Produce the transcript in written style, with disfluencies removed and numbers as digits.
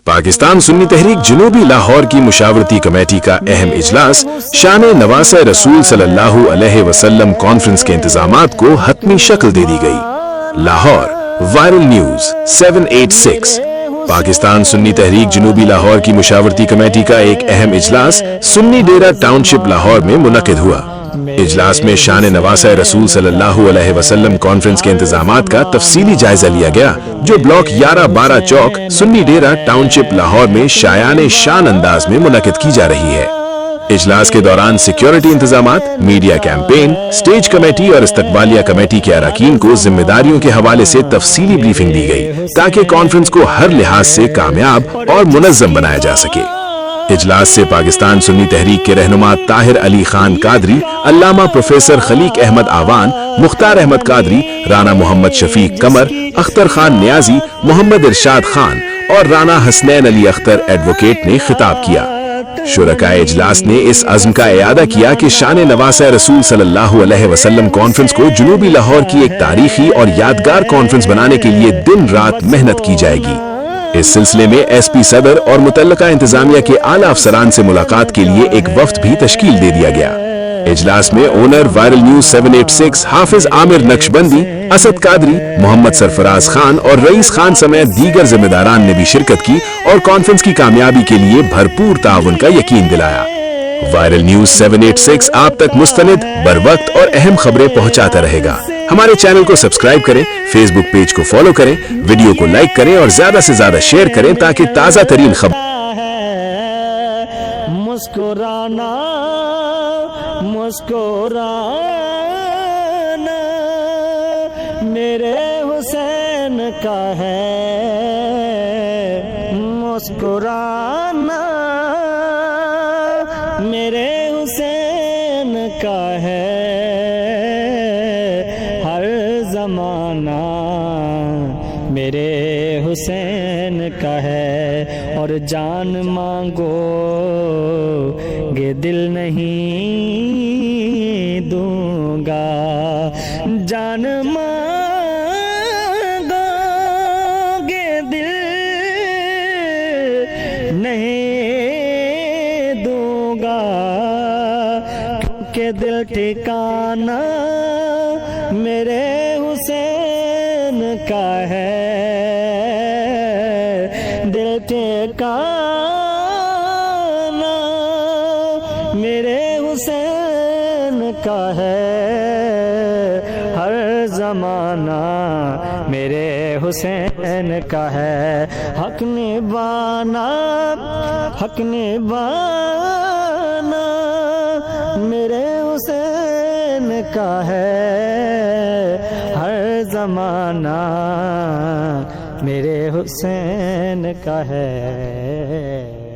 پاکستان سنی تحریک جنوبی لاہور کی مشاورتی کمیٹی کا اہم اجلاس شان نواسہ رسول صلی اللہ علیہ وسلم کانفرنس کے انتظامات کو حتمی شکل دے دی گئی۔ Lahore, viral news 786۔ پاکستان سنی تحریک جنوبی لاہور کی مشاورتی کمیٹی کا ایک اہم اجلاس سنی ڈیرہ ٹاؤن شپ لاہور میں منعقد ہوا۔ اجلاس میں شان نواسہ رسول صلی اللہ علیہ وسلم کانفرنس کے انتظامات کا تفصیلی جائزہ لیا گیا، جو بلاک 11-12 چوک سنی ڈیرہ ٹاؤن شپ لاہور میں شایان شان انداز میں منعقد کی جا رہی ہے۔ اجلاس کے دوران سیکیورٹی انتظامات، میڈیا کیمپین، سٹیج کمیٹی اور استقبالیہ کمیٹی کے اراکین کو ذمہ داریوں کے حوالے سے تفصیلی بریفنگ دی گئی تاکہ کانفرنس کو ہر لحاظ سے کامیاب اور منظم بنایا جا سکے۔ اجلاس سے پاکستان سنی تحریک کے رہنما طاہر علی خان قادری، علامہ پروفیسر خلیق احمد آوان، مختار احمد قادری، رانا محمد شفیق قمر، اختر خان نیازی، محمد ارشاد خان اور رانا حسنین علی اختر ایڈوکیٹ نے خطاب کیا۔ شرکائے اجلاس نے اس عزم کا اعادہ کیا کہ شان نواسہ رسول صلی اللہ علیہ وسلم کانفرنس کو جنوبی لاہور کی ایک تاریخی اور یادگار کانفرنس بنانے کے لیے دن رات محنت کی جائے گی۔ اس سلسلے میں ایس پی صدر اور متعلقہ انتظامیہ کے اعلیٰ افسران سے ملاقات کے لیے ایک وفد بھی تشکیل دے دیا گیا۔ اجلاس میں اونر وائرل نیوز 786 حافظ عامر نقشبندی، اسد قادری، محمد سرفراز خان اور رئیس خان سمیت دیگر ذمہ داران نے بھی شرکت کی اور کانفرنس کی کامیابی کے لیے بھرپور تعاون کا یقین دلایا۔ وائرل نیوز 786 آپ تک مستند، بروقت اور اہم خبریں پہنچاتا رہے گا۔ ہمارے چینل کو سبسکرائب کریں، فیس بک پیج کو فالو کریں، ویڈیو کو لائک کریں اور زیادہ سے زیادہ شیئر کریں تاکہ تازہ ترین خبر مسکرانا مسکرانا میرے حسین کا ہے، مسکرانا میرے حسین کا ہے، ہر زمانہ میرے حسین کا ہے، اور جان مانگو گے دل نہیں دوں گا، جان مانگو گے دل نہیں دوں گا، کیونکہ دل ٹھکانا میرے حسین کا ہے، دل ٹھکانا میرے حسین کا ہے، ہر زمانہ میرے حسین کا ہے، حق نبھانا حق نبھانا میرے حسین کا ہے، ہر زمانہ میرے حسین کا ہے۔